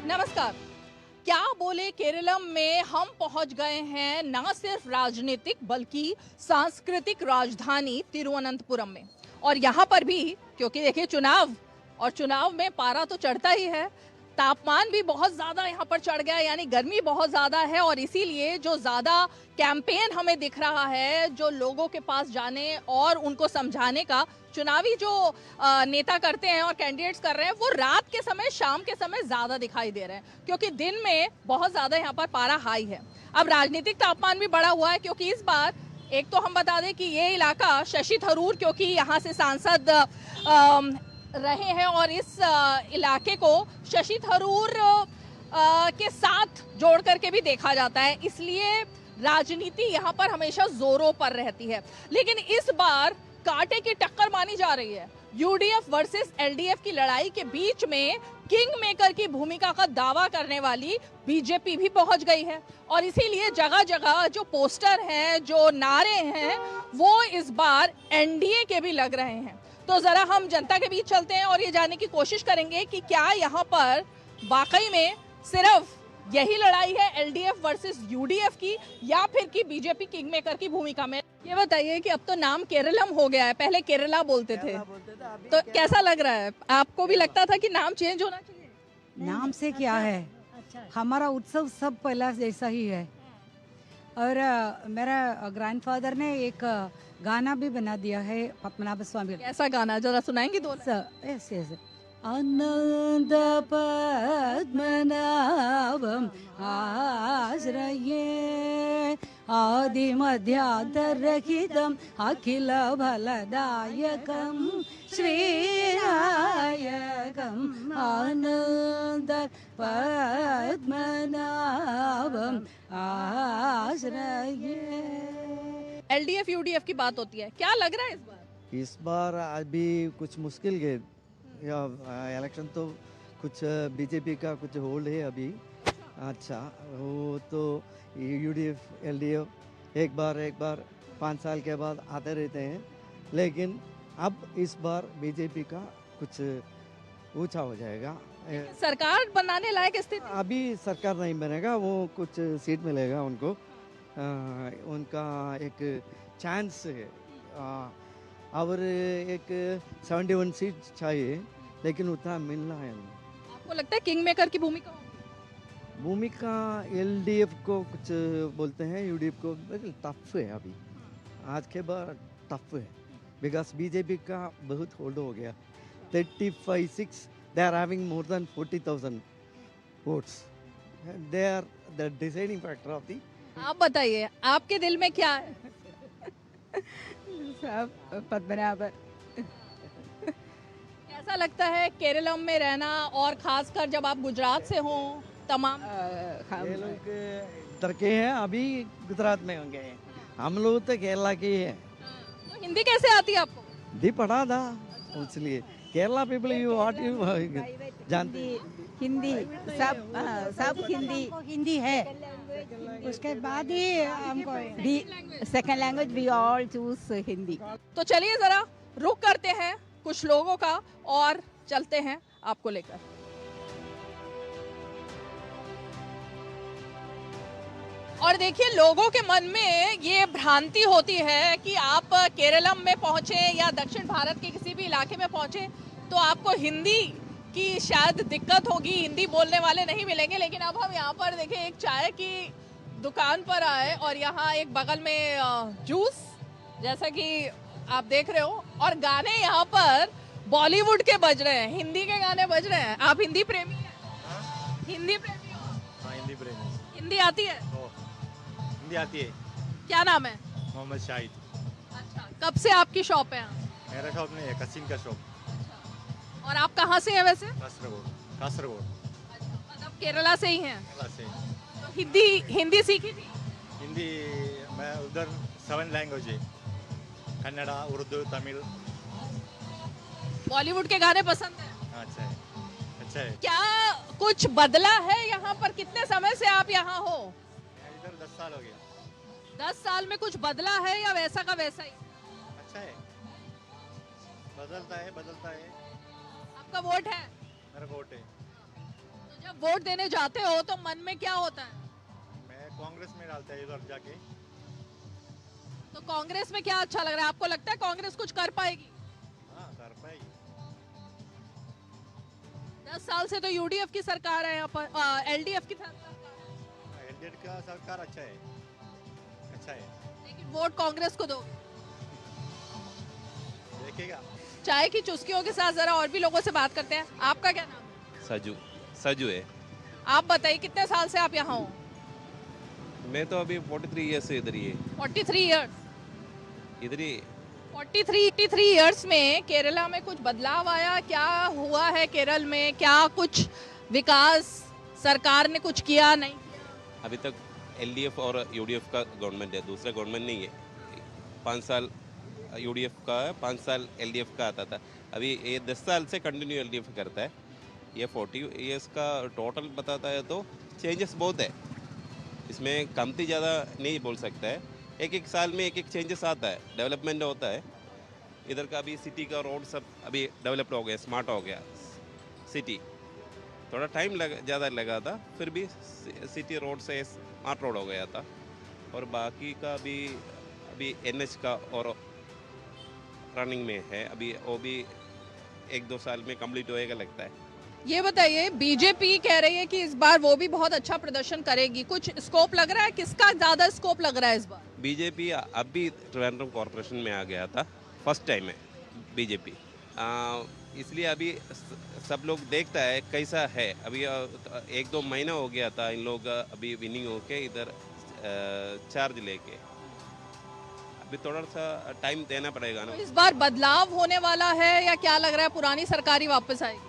नमस्कार। क्या बोले केरलम में हम पहुंच गए हैं न सिर्फ राजनीतिक बल्कि सांस्कृतिक राजधानी तिरुवनंतपुरम में। और यहाँ पर भी क्योंकि देखिए चुनाव, और चुनाव में पारा तो चढ़ता ही है, तापमान भी बहुत ज़्यादा यहाँ पर चढ़ गया, यानी गर्मी बहुत ज़्यादा है। और इसीलिए जो ज़्यादा कैंपेन हमें दिख रहा है, जो लोगों के पास जाने और उनको समझाने का चुनावी जो नेता करते हैं और कैंडिडेट्स कर रहे हैं, वो रात के समय, शाम के समय ज़्यादा दिखाई दे रहे हैं, क्योंकि दिन में बहुत ज़्यादा यहाँ पर पारा हाई है। अब राजनीतिक तापमान भी बढ़ा हुआ है, क्योंकि इस बार एक तो हम बता दें कि ये इलाका शशि थरूर, क्योंकि यहाँ से सांसद रहे हैं और इस इलाके को शशि थरूर के साथ जोड़ करके भी देखा जाता है, इसलिए राजनीति यहाँ पर हमेशा जोरों पर रहती है। लेकिन इस बार कांटे की टक्कर मानी जा रही है। यूडीएफ वर्सेस एलडीएफ की लड़ाई के बीच में किंग मेकर की भूमिका का दावा करने वाली बीजेपी भी पहुंच गई है, और इसीलिए जगह जगह जो पोस्टर हैं, जो नारे हैं, वो इस बार एनडीए के भी लग रहे हैं। तो जरा हम जनता के बीच चलते हैं और ये जानने की कोशिश करेंगे कि क्या यहाँ पर वाकई में सिर्फ यही लड़ाई है एलडीएफ वर्सेस यूडीएफ की, या फिर की बीजेपी किंग मेकर की भूमिका में। ये बताइए कि अब तो नाम केरलम हो गया है, पहले केरला बोलते थे, तो कैसा लग रहा है? आपको भी लगता था कि नाम चेंज होना चाहिए? नाम से क्या है, हमारा उत्सव सब पहला जैसा ही है। और मेरा ग्रैंडफादर ने एक गाना भी बना दिया है पद्मनाभ स्वामी। ऐसा गाना जरा सुनाएंगे? दो यस यस। आनंद पद्मनाभम आश्रये आदि मध्यान्तरहितम अखिल फलदायकम श्रीनायकम आनंद पद्मनाभम आश्रये। एलडीएफ यूडीएफ की बात होती है, क्या लग रहा है इस बार? इस बार अभी कुछ मुश्किल है, या इलेक्शन तो कुछ बीजेपी का कुछ होल्ड है अभी। अच्छा, वो तो यूडीएफ एलडीएफ एक बार 5 साल के बाद आते रहते हैं, लेकिन अब इस बार बीजेपी का कुछ ऊंचा हो जाएगा। सरकार बनाने लायक स्थिति? अभी सरकार नहीं बनेगा, वो कुछ सीट मिलेगा उनको, उनका एक चांस है। और एक 71 सीट चाहिए, लेकिन उतना मिलना है। आपको लगता है किंग मेकर की भूमिका होगी? भूमिका एलडीएफ को कुछ बोलते हैं, यूडीएफ को टफ है अभी, आज के बाद टफ है, बिकॉज बीजेपी का बहुत होल्ड हो गया। 35-6 they are having more than 40,000 votes, they are the deciding factor of the. आप बताइए, आपके दिल में क्या है? पद्मनाभ। कैसा लगता है केरलम में रहना, और खासकर जब आप गुजरात से हो? तमाम ये लोग इधर के हैं, अभी गुजरात में होंगे, हम लोग तो केरला के हैं। तो हिंदी कैसे आती है आपको? दी पढ़ा था, इसलिए Kerala people you what you जानते हैं? हिंदी सब हिंदी है, उसके बाद ही हमको second language we all choose Hindi. तो चलिए जरा रुक करते हैं कुछ लोगों का और चलते हैं आपको लेकर। और देखिए, लोगों के मन में ये भ्रांति होती है कि आप केरलम में पहुंचे या दक्षिण भारत के किसी भी इलाके में पहुंचे तो आपको हिंदी की शायद दिक्कत होगी, हिंदी बोलने वाले नहीं मिलेंगे। लेकिन अब हम यहाँ पर देखें, एक चाय की दुकान पर आए और यहाँ एक बगल में जूस, जैसा कि आप देख रहे हो, और गाने यहाँ पर बॉलीवुड के बज रहे हैं, हिंदी के गाने बज रहे हैं। आप हिंदी प्रेमी हैं? हिंदी प्रेमी हो? हाँ, हिंदी प्रेमी। हिंदी आती है? हिंदी आती है। क्या नाम है? मोहम्मद शाहिद। अच्छा, कब से आपकी शॉप है यहाँ? मेरा शॉप नहीं है, कसिन का शॉप। और आप कहाँ से हैं वैसे? कासरगोड। अच्छा, मतलब केरला से ही हैं? केरला से। तो हिंदी सीखी थी? हिंदी मैं उधर 7 लैंग्वेज है, कन्नड़ा, उर्दू, तमिल। बॉलीवुड के गाने पसंद है? अच्छा है, अच्छा है। क्या कुछ बदला है यहाँ पर? कितने समय से आप यहाँ हो? इधर 10 साल हो गया। 10 साल में कुछ बदला है या वैसा का वैसा ही? अच्छा है, बदलता है। आपका वोट है? मेरा वोट है। तो तो जब वोट देने जाते हो तो मन में क्या होता है? मैं कांग्रेस में डालता है इधर जाके। तो कांग्रेस में क्या अच्छा लग रहा है आपको? लगता है कांग्रेस कुछ कर पाएगी? हाँ, कर पाएगी। 10 साल से तो यूडीएफ की सरकार है, यहाँ पर एलडीएफ की सरकार है, एलडीएफ का सरकार अच्छा है, अच्छा है। लेकिन वोट कांग्रेस को दोगे? देखेगा। चाय की चुस्कियों के साथ जरा और भी लोगों से बात करते हैं। आपका क्या नाम है? सजू सजू है। आप बताइए कितने साल से आप यहाँ हो? मैं तो अभी 43 ईयर्स से इधर ही है, 43 इयर्स। इधर ही। 43 इयर्स में केरला में कुछ बदलाव आया? क्या हुआ है केरल में? क्या कुछ विकास सरकार ने कुछ किया नहीं किया? अभी तक एलडीएफ और यूडीएफ का गवर्नमेंट है, दूसरा गवर्नमेंट नहीं है। 5 साल यूडीएफ का है, 5 साल एलडीएफ का आता था। अभी ये 10 साल से कंटिन्यू एलडीएफ करता है। ये 40 ईयर्स का टोटल बताता है तो चेंजेस बहुत है इसमें, कमती ज़्यादा नहीं बोल सकता है। एक एक साल में एक एक चेंजेस आता है, डेवलपमेंट होता है। इधर का अभी सिटी का रोड सब अभी डेवलप्ड हो गया, स्मार्ट हो गया सिटी। थोड़ा टाइम ज़्यादा लगा था, फिर भी सिटी रोड से स्मार्ट रोड हो गया था। और बाकी का भी अभी एनएच का और रनिंग में है, अभी वो भी 1-2 साल में कंप्लीट होएगा लगता है। ये बताइए, बीजेपी कह रही है कि इस बार वो भी बहुत अच्छा प्रदर्शन करेगी, कुछ स्कोप लग रहा है? किसका ज्यादा स्कोप लग रहा है इस बार? बीजेपी अभी ट्रिवेंड्रम कॉरपोरेशन में आ गया था, फर्स्ट टाइम है बीजेपी, इसलिए अभी सब लोग देखता है कैसा है। अभी 1-2 महीना हो गया था इन लोग अभी विनिंग होके इधर चार्ज लेके, अभी थोड़ा सा टाइम देना पड़ेगा ना। तो इस बार बदलाव होने वाला है या क्या लग रहा है पुरानी सरकार ही वापस आएगी?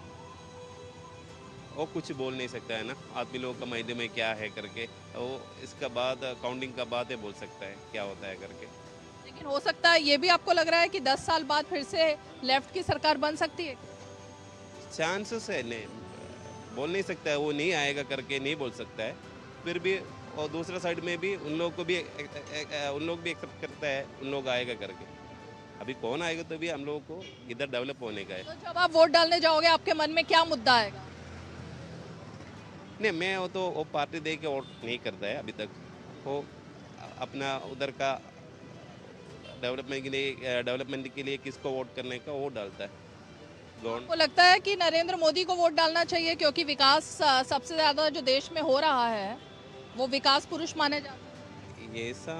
वो कुछ बोल नहीं सकता है ना, आदमी लोगों का मायने में क्या है करके, वो इसका बाद काउंटिंग का बाद ही बोल सकता है क्या होता है करके। लेकिन हो सकता है, ये भी आपको लग रहा है कि 10 साल बाद फिर से लेफ्ट की सरकार बन सकती है? चांसेस है, नहीं बोल नहीं सकता है, वो नहीं आएगा करके नहीं बोल सकता है। फिर भी और दूसरा साइड में भी उन लोग को भी उन लोग भी एक्सेप्ट करता है उन लोग आएगा करके। अभी कौन आएगा तो भी हम लोगों को इधर डेवलप होने का है। तो जब आप वोट डालने जाओगे आपके मन में क्या मुद्दा आएगा? नहीं, मैं वो पार्टी दे के वोट नहीं करता है अभी तक। वो अपना उधर का डेवलपमेंट के लिए किसको वोट करने का वो डालता है। आपको लगता है कि नरेंद्र मोदी को वोट डालना चाहिए क्योंकि विकास सबसे ज्यादा जो देश में हो रहा है वो विकास पुरुष माने जाते हैं? ये ऐसा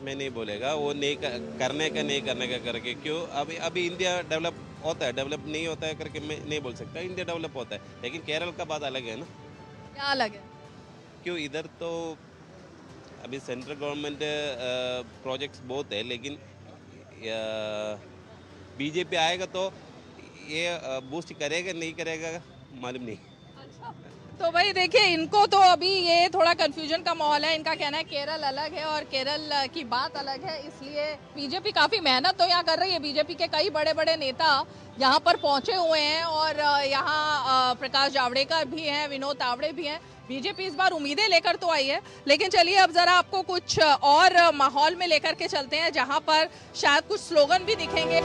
मैं नहीं बोलेगा, वो नहीं करने का नहीं करने का करके। क्यों अभी इंडिया डेवलप होता है, डेवलप नहीं होता है करके मैं नहीं बोल सकता। इंडिया डेवलप होता है, लेकिन केरल का बात अलग है ना। क्या अलग है? क्यों इधर तो अभी सेंट्रल गवर्नमेंट प्रोजेक्ट्स बहुत है, लेकिन बीजेपी आएगा तो ये बूस्ट करेगा नहीं करेगा मालूम नहीं। तो भाई देखिए, इनको तो अभी ये थोड़ा कंफ्यूजन का माहौल है। इनका कहना है केरल अलग है और केरल की बात अलग है, इसलिए बीजेपी काफ़ी मेहनत तो यहाँ कर रही है। बीजेपी के कई बड़े बड़े नेता यहाँ पर पहुँचे हुए हैं और यहाँ प्रकाश जावड़ेकर भी हैं, विनोद तावड़े भी हैं। बीजेपी इस बार उम्मीदें लेकर तो आई है, लेकिन चलिए अब ज़रा आपको कुछ और माहौल में लेकर के चलते हैं जहाँ पर शायद कुछ स्लोगन भी दिखेंगे।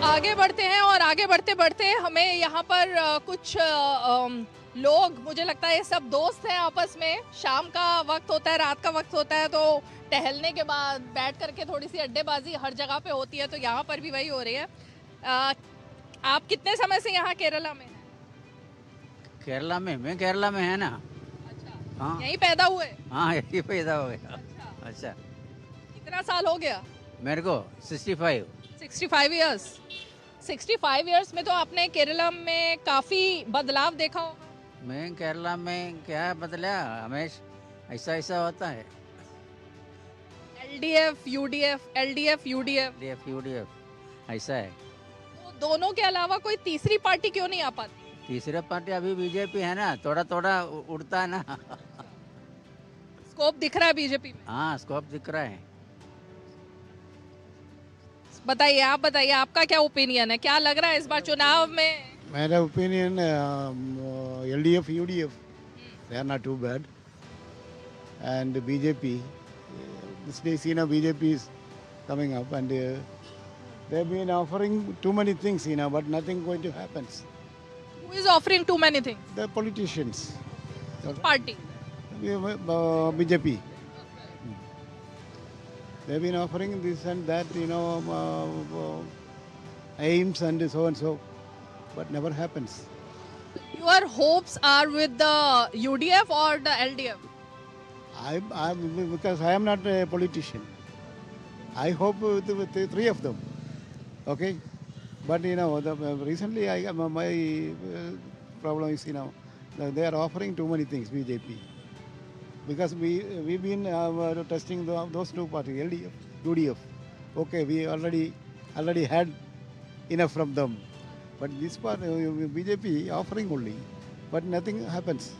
आगे बढ़ते हैं और आगे बढ़ते बढ़ते हमें यहाँ पर कुछ लोग, मुझे लगता है ये सब दोस्त हैं आपस में। शाम का वक्त होता है, रात का वक्त होता है, तो टहलने के बाद बैठ करके थोड़ी सी अड्डेबाजी हर जगह पे होती है, तो यहाँ पर भी वही हो रही है। आप कितने समय से यहाँ केरला में हैं? केरला में मैं केरला में है ना। अच्छा, हाँ यहीं पैदा हुए? हाँ, यही पैदा हो गया। अच्छा, अच्छा, कितना साल हो गया? मेरे को 65। 65 इयर्स। 65 इयर्स में तो आपने केरला में काफी बदलाव देखा होगा। मैं केरला में क्या बदला, हमेशा ऐसा ऐसा होता है। LDF UDF, LDF UDF, UDF ऐसा है। तो दोनों के अलावा कोई तीसरी पार्टी क्यों नहीं आ पाती? तीसरा पार्टी अभी बीजेपी है ना, थोड़ा थोड़ा उड़ता है ना। स्कोप दिख रहा है बीजेपी में? हाँ, स्कोप दिख रहा है। बताइए, आप बताइए, आपका क्या ओपिनियन है? क्या लग रहा है इस बार चुनाव में? मेरा opinion LDF, UDF, they are not too bad. And BJP, this days, BJP is coming up and They've been offering too many things, but nothing going to happen. Who is offering too many things? The politicians, Party. BJP. They've been offering this and that, aims and so, but never happens. Your hopes are with the UDF or the LDF? Because I am not a politician. I hope with the three of them. Okay, but recently my problem is they are offering too many things, BJP, because we've been testing those two parties, LDF, UDF. Okay, we already had enough from them, but this part BJP offering only, but nothing happens.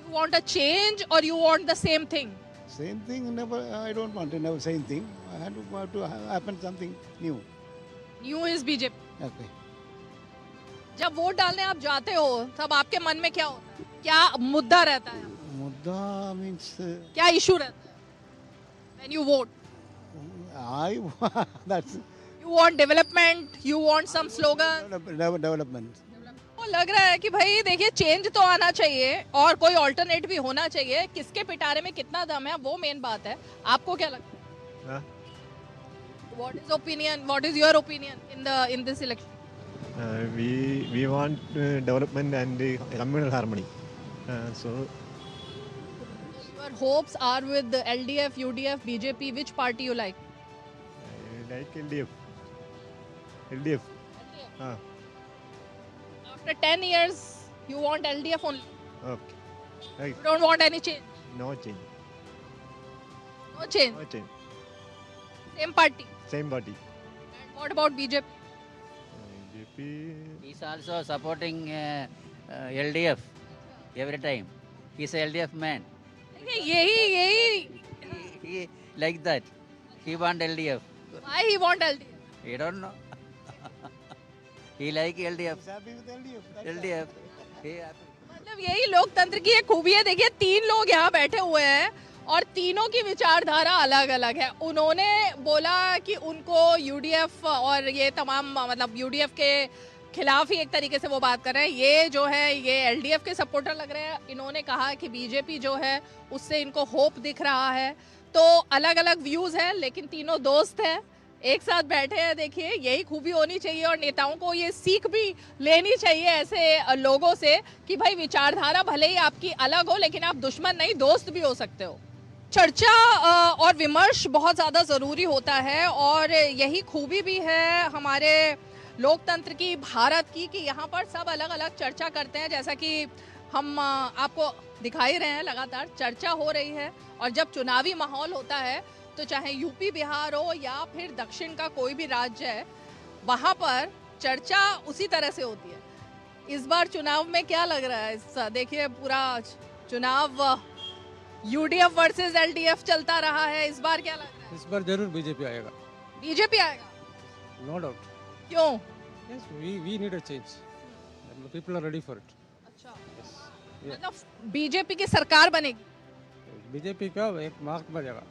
You want a change or you want the same thing? Same thing, never. I don't want to never same thing. I had to happen something new. New is BJP. Okay. जब vote डालने आप जाते हो तब आपके मन में क्या होता है? क्या मुद्दा रहता है? Mudda means क्या इशू रहता है? When you vote, that's you want development, you want some slogan. development. तो लग रहा है कि भाई देखिए चेंज तो आना चाहिए और कोई ऑल्टरनेट भी होना चाहिए. किसके पिटारे में कितना दम है वो मेन बात है. आपको क्या लगता है? What is opinion? What is your opinion in this election? We want development and communal harmony. So Your hopes are with the LDF, UDF, BJP. Which party you like? I like LDF. LDF. After 10 years, you want LDF only. Okay. Right. You don't want any change. No change. No change. No change. Same party. Same party. And what about BJP? BJP. He's also supporting LDF every time. He's a LDF man. देखिए यही He like that. He want LDF. why he want LDF? You don't know. He like LDF. He's happy with LDF. That's LDF. He happy. मतलब यही लोकतंत्र की एक खूबी है. देखिए 3 लोग यहाँ बैठे हुए हैं और तीनों की विचारधारा अलग अलग है. उन्होंने बोला कि उनको यूडीएफ और ये तमाम मतलब यूडीएफ के खिलाफ ही एक तरीके से वो बात कर रहे हैं. ये जो है ये एलडीएफ के सपोर्टर लग रहे हैं. इन्होंने कहा कि बीजेपी जो है उससे इनको होप दिख रहा है. तो अलग अलग व्यूज हैं लेकिन तीनों दोस्त हैं, एक साथ बैठे हैं. देखिए यही खूबी होनी चाहिए और नेताओं को ये सीख भी लेनी चाहिए ऐसे लोगों से कि भाई विचारधारा भले ही आपकी अलग हो लेकिन आप दुश्मन नहीं दोस्त भी हो सकते हो. चर्चा और विमर्श बहुत ज़्यादा ज़रूरी होता है और यही खूबी भी है हमारे लोकतंत्र की, भारत की, कि यहाँ पर सब अलग अलग चर्चा करते हैं. जैसा कि हम आपको दिखाई रहे हैं लगातार चर्चा हो रही है. और जब चुनावी माहौल होता है तो चाहे यूपी बिहार हो या फिर दक्षिण का कोई भी राज्य है वहाँ पर चर्चा उसी तरह से होती है. इस बार चुनाव में क्या लग रहा है? देखिए पूरा चुनाव यूडीएफ वर्सेस एलडीएफ चलता रहा है. इस बार क्या लग रहा है? इस बार जरूर बीजेपी आएगा. बीजेपी आएगा? No doubt. क्यों? Yes we need a change. People are ready for it. अच्छा, मतलब बीजेपी की सरकार बनेगी? बीजेपी का एक मार्क बनेगा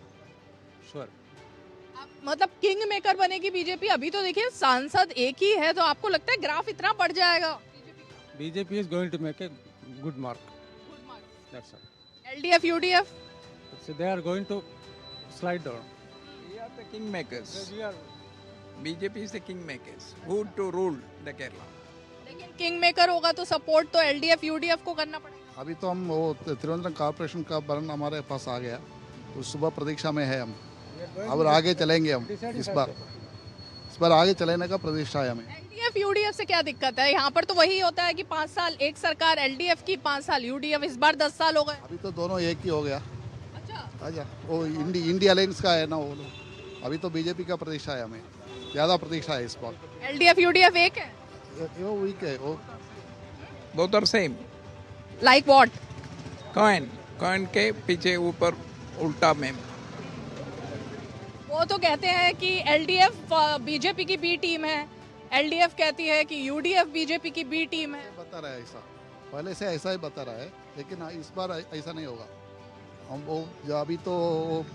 श्योर. मतलब किंग मेकर बनेगी बीजेपी? अभी तो देखिए सांसद एक ही है तो आपको लगता है ग्राफ इतना बढ़ जाएगा? BJP is going to make a good mark. That's all. LDF UDF So they are going to slide down. We are the kingmakers. We are BJP is the kingmakers. Who to rule the Kerala? लेकिन king maker होगा तो support तो LDF UDF को करना पड़ेगा. अभी तो हम वो त्रिवेंद्रम कॉर्पोरेशन का बर्न हमारे पास आ गया तो सुबह प्रतीक्षा में है हम. अब आगे चलेंगे हम इस बार आगे चलने का प्रतीक्षा है हमें. एलडीएफ यूडीएफ से क्या दिक्कत है? यहाँ पर तो वही होता है कि 5 साल एक सरकार एलडीएफ की, 5 साल यूडीएफ. इस बार 10 साल हो गए. अभी तो दोनों एक ही हो गया. अच्छा, वो इंडिया अलायंस का है ना वो लोग. अभी तो बीजेपी का प्रतीक्षा है हमें, ज़्यादा प्रतीक्षा है इस बार. एलडीएफ यूडीएफ एक है? वो वीक है वो. Both are same. Like what? Coin के पीछे ऊपर उल्टा में. वो तो कहते हैं कि एलडीएफ बीजेपी की बी टीम है, एलडीएफ कहती है कि यूडीएफ बीजेपी की बी टीम है. बता रहा है ऐसा, पहले से ऐसा ही बता रहा है लेकिन इस बार ऐसा नहीं होगा. हम वो अभी तो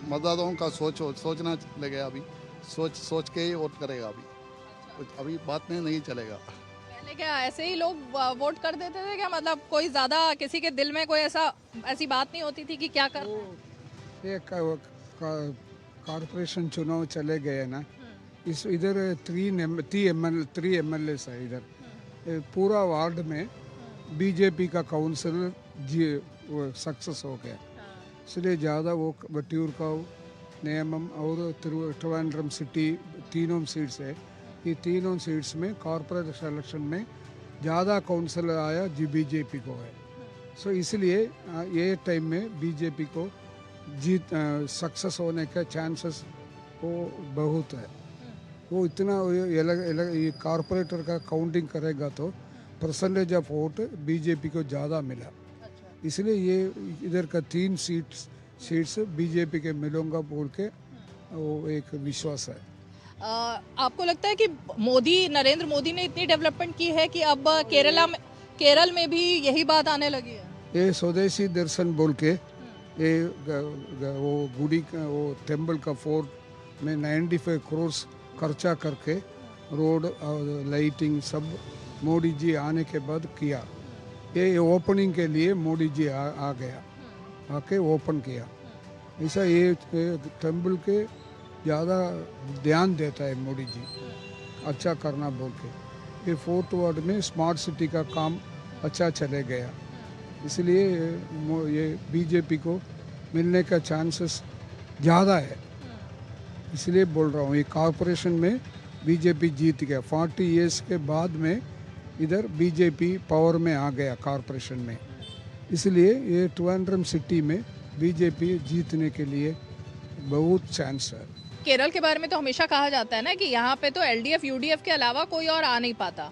मतदाताओं का सोचना लगे. अभी सोच के ही वोट करेगा अभी. अभी बात नहीं चलेगा। पहले क्या ऐसे ही लोग वोट कर देते थे क्या? मतलब कोई ज्यादा किसी के दिल में कोई ऐसी बात नहीं होती थी कि क्या कर ये कॉर्पोरेशन चुनाव चले गए ना, इस इधर 3 एमएलए है इधर। पूरा वार्ड में बीजेपी का काउंसिलर सक्सेस हो गया, इसलिए ज़्यादा वो वट्टियूरकाव, नेमम और त्रिवेंद्रम सिटी तीनों सीट्स है। ये तीनों सीट्स में कॉर्पोरेट इलेक्शन में ज़्यादा काउंसिलर आया जी बीजेपी को है। सो इसलिए ये टाइम में बीजेपी को सक्सेस होने का चांसेस वो बहुत है। वो इतना ये कॉर्पोरेटर का काउंटिंग करेगा तो परसेंटेज ऑफ वोट बीजेपी को ज़्यादा मिला, इसलिए ये इधर का 3 सीट्स बीजेपी के मिलूंगा बोल के वो एक विश्वास है। आपको लगता है कि नरेंद्र मोदी ने इतनी डेवलपमेंट की है कि अब केरल में भी यही बात आने लगी है? ये स्वदेशी दर्शन बोल के ये वो गुड़ी का वो टेम्पल का फोर्ट में 95 करोड़ खर्चा करके रोड और लाइटिंग सब मोदी जी आने के बाद किया। ये ओपनिंग के लिए मोदी जी आ गया, आके ओपन किया। ऐसा ये टेम्पल के ज़्यादा ध्यान देता है मोदी जी, अच्छा करना बोल के। ये 4th वार्ड में स्मार्ट सिटी का काम अच्छा चले गया, इसलिए ये बीजेपी को मिलने का चांसेस ज़्यादा है। इसलिए बोल रहा हूँ ये कॉर्पोरेशन में बीजेपी जीत गया। 40 इयर्स के बाद में इधर बीजेपी पावर में आ गया कॉर्पोरेशन में, इसलिए ये त्रिवेंद्रम सिटी में बीजेपी जीतने के लिए बहुत चांस है। केरल के बारे में तो हमेशा कहा जाता है ना कि यहाँ पे तो एलडीएफ यूडीएफ के अलावा कोई और आ नहीं पाता।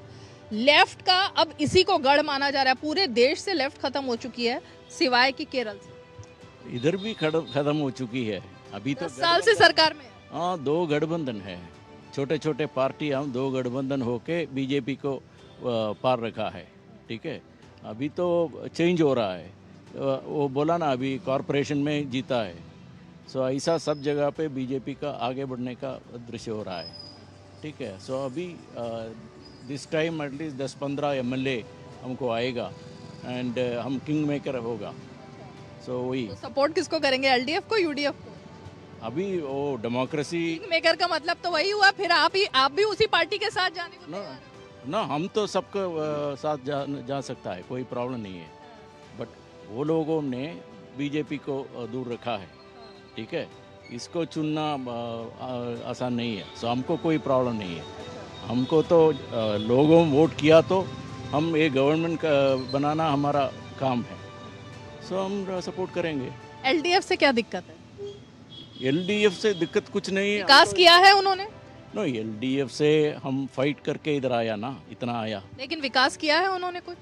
लेफ्ट का अब इसी को गढ़ माना जा रहा है। पूरे देश से लेफ्ट खत्म हो चुकी है सिवाय कि केरल से। इधर भी खत्म हो चुकी है। अभी तो 10 साल से सरकार में। हाँ, 2 गठबंधन है, छोटे छोटे पार्टियाँ 2 गठबंधन होके बीजेपी को पार रखा है। ठीक है, अभी तो चेंज हो रहा है। वो बोला ना अभी कॉरपोरेशन में जीता है, सो ऐसा सब जगह पे बीजेपी का आगे बढ़ने का दृश्य हो रहा है। ठीक है, सो अभी दिस टाइम एटलीस्ट 10-15 एमएलए हमको आएगा एंड हम किंग मेकर होगा। सो वही तो सपोर्ट किसको करेंगे, एलडीएफ को यूडीएफ को? अभी वो डेमोक्रेसी किंग मेकर का मतलब तो वही हुआ, फिर आप भी उसी पार्टी के साथ जाने को तैयार हैं? ना, हम तो सबके साथ जा सकता है, कोई प्रॉब्लम नहीं है। बट वो लोगों ने बीजेपी को दूर रखा है। ठीक है, इसको चुनना आसान नहीं है। सो हमको कोई प्रॉब्लम नहीं है। हमको तो लोगों वोट किया तो हम ये गवर्नमेंट बनाना हमारा काम है, सो हम सपोर्ट करेंगे। एलडीएफ से क्या दिक्कत है? एलडीएफ से दिक्कत कुछ नहीं है। विकास किया है उन्होंने? नो, एलडीएफ से हम फाइट करके इधर आया ना, इतना आया। लेकिन विकास किया है उन्होंने कुछ?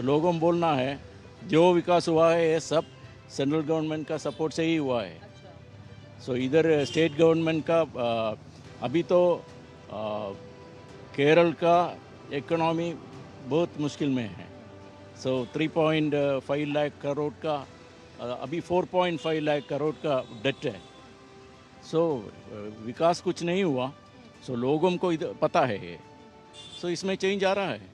लोगों बोलना है जो विकास हुआ है ये सब सेंट्रल गवर्नमेंट का सपोर्ट से ही हुआ है। सो इधर स्टेट गवर्नमेंट का अभी तो केरल का इकोनॉमी बहुत मुश्किल में है। सो 3.5 लाख करोड़ का अभी 4.5 लाख करोड़ का डेट है। सो विकास कुछ नहीं हुआ। सो लोगों को इधर पता है ये। सो इसमें चेंज आ रहा है।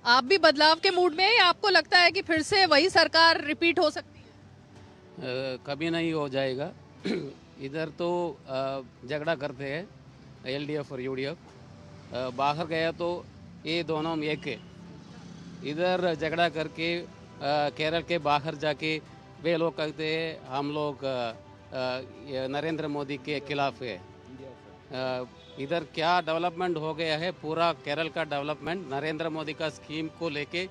आप भी बदलाव के मूड में हैं या आपको लगता है कि फिर से वही सरकार रिपीट हो सकती है? कभी नहीं हो जाएगा। इधर तो झगड़ा करते हैं एलडीएफ और यूडीएफ, बाहर गया तो ये दोनों एक है। इधर झगड़ा करके केरल के बाहर जाके वे लोग कहते हैं हम लोग नरेंद्र मोदी के खिलाफ है। इधर क्या डेवलपमेंट हो गया है, पूरा केरल का डेवलपमेंट नरेंद्र मोदी का स्कीम को लेके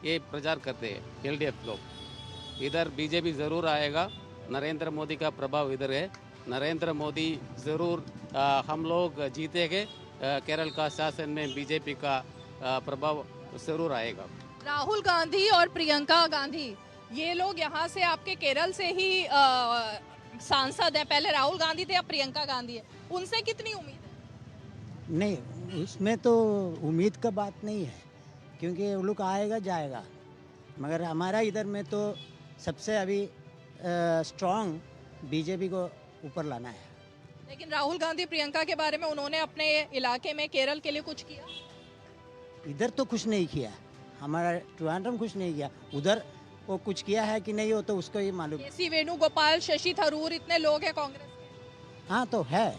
ये प्रचार करते हैं एलडीएफ लोग। इधर बीजेपी ज़रूर आएगा, नरेंद्र मोदी का प्रभाव इधर है। नरेंद्र मोदी ज़रूर हम लोग जीतेंगे। केरल का शासन में बीजेपी का प्रभाव ज़रूर आएगा। राहुल गांधी और प्रियंका गांधी ये लोग यहाँ से आपके केरल से ही सांसद हैं। पहले राहुल गांधी थे, अब प्रियंका गांधी है। उनसे कितनी उम्मीद है? नहीं, उसमें तो उम्मीद का बात नहीं है, क्योंकि वो लोग आएगा जाएगा। मगर हमारा इधर में तो सबसे अभी स्ट्रॉन्ग बीजेपी को ऊपर लाना है। लेकिन राहुल गांधी प्रियंका के बारे में उन्होंने अपने इलाके में केरल के लिए कुछ किया? इधर तो कुछ नहीं किया, हमारा ट्रिवांड्रम कुछ नहीं किया, उधर वो कुछ किया है कि नहीं वो तो उसको ही मालूम। केसी वेणुगोपाल, शशि थरूर, इतने लोग हैं कांग्रेस के। हाँ तो है,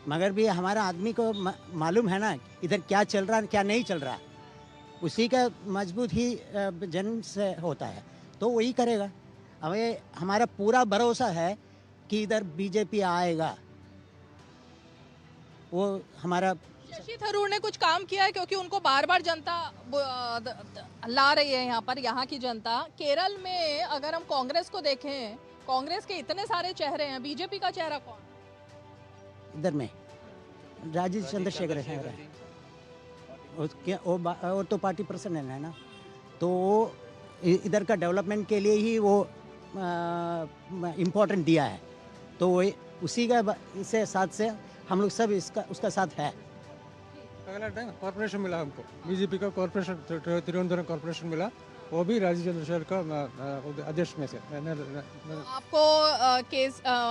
मगर भी हमारा आदमी को मालूम है ना इधर क्या चल रहा है क्या नहीं चल रहा, उसी का मजबूत ही जन से होता है तो वही करेगा। हमें हमारा पूरा भरोसा है कि इधर बीजेपी आएगा, वो हमारा। शशि थरूर ने कुछ काम किया है क्योंकि उनको बार बार जनता ला रही है यहाँ पर, यहाँ की जनता। केरल में अगर हम कांग्रेस को देखें, कांग्रेस के इतने सारे चेहरे हैं, बीजेपी का चेहरा कौन? इधर में राजीव चंद्रशेखर है, वो तो पार्टी पर्सन है ना, तो वो इधर का डेवलपमेंट के लिए ही वो इम्पोर्टेंट दिया है, तो वो उसी का इससे साथ से हम लोग सब उसका साथ है। अगला टाइम कॉर्पोरेशन मिला हमको, बीजेपी का कॉर्पोरेशन त्रिवेंद्रम कॉर्पोरेशन मिला, वो भी राजीव चंद्रशेखर का अध्यक्ष में से। आपको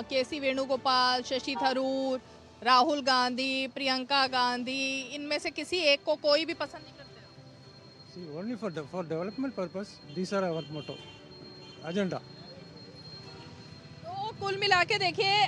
केसी वेणुगोपाल, शशि थरूर, राहुल गांधी, प्रियंका गांधी, इनमें से किसी एक को कोई भी पसंद नहीं करते? Only for development purpose, this are our motto agenda. तो कुल मिला के देखिए,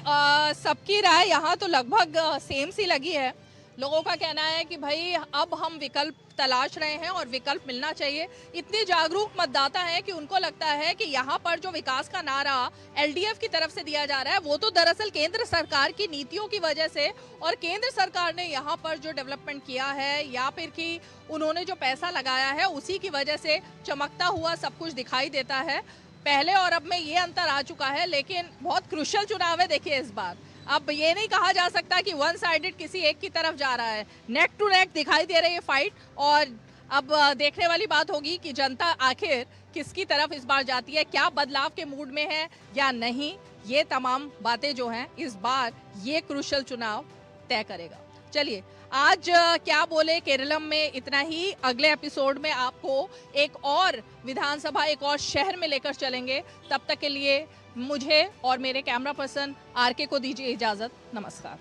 सबकी राय यहाँ तो लगभग सेम सी लगी है। लोगों का कहना है कि भाई अब हम विकल्प तलाश रहे हैं और विकल्प मिलना चाहिए। इतने जागरूक मतदाता हैं कि उनको लगता है कि यहाँ पर जो विकास का नारा एलडीएफ की तरफ से दिया जा रहा है वो तो दरअसल केंद्र सरकार की नीतियों की वजह से, और केंद्र सरकार ने यहाँ पर जो डेवलपमेंट किया है या फिर कि उन्होंने जो पैसा लगाया है उसी की वजह से चमकता हुआ सब कुछ दिखाई देता है। पहले और अब में ये अंतर आ चुका है, लेकिन बहुत क्रूशियल चुनाव है देखिए इस बार। अब ये नहीं कहा जा सकता कि वन साइडेड किसी एक की तरफ जा रहा है, नेक टू नेक दिखाई दे रही है फाइट। और अब देखने वाली बात होगी कि जनता आखिर किसकी तरफ इस बार जाती है, क्या बदलाव के मूड में है या नहीं। ये तमाम बातें जो हैं इस बार ये क्रूशियल चुनाव तय करेगा। चलिए, आज क्या बोले केरलम में इतना ही। अगले एपिसोड में आपको एक और विधानसभा, एक और शहर में लेकर चलेंगे। तब तक के लिए मुझे और मेरे कैमरा पर्सन आरके को दीजिए इजाजत। नमस्कार।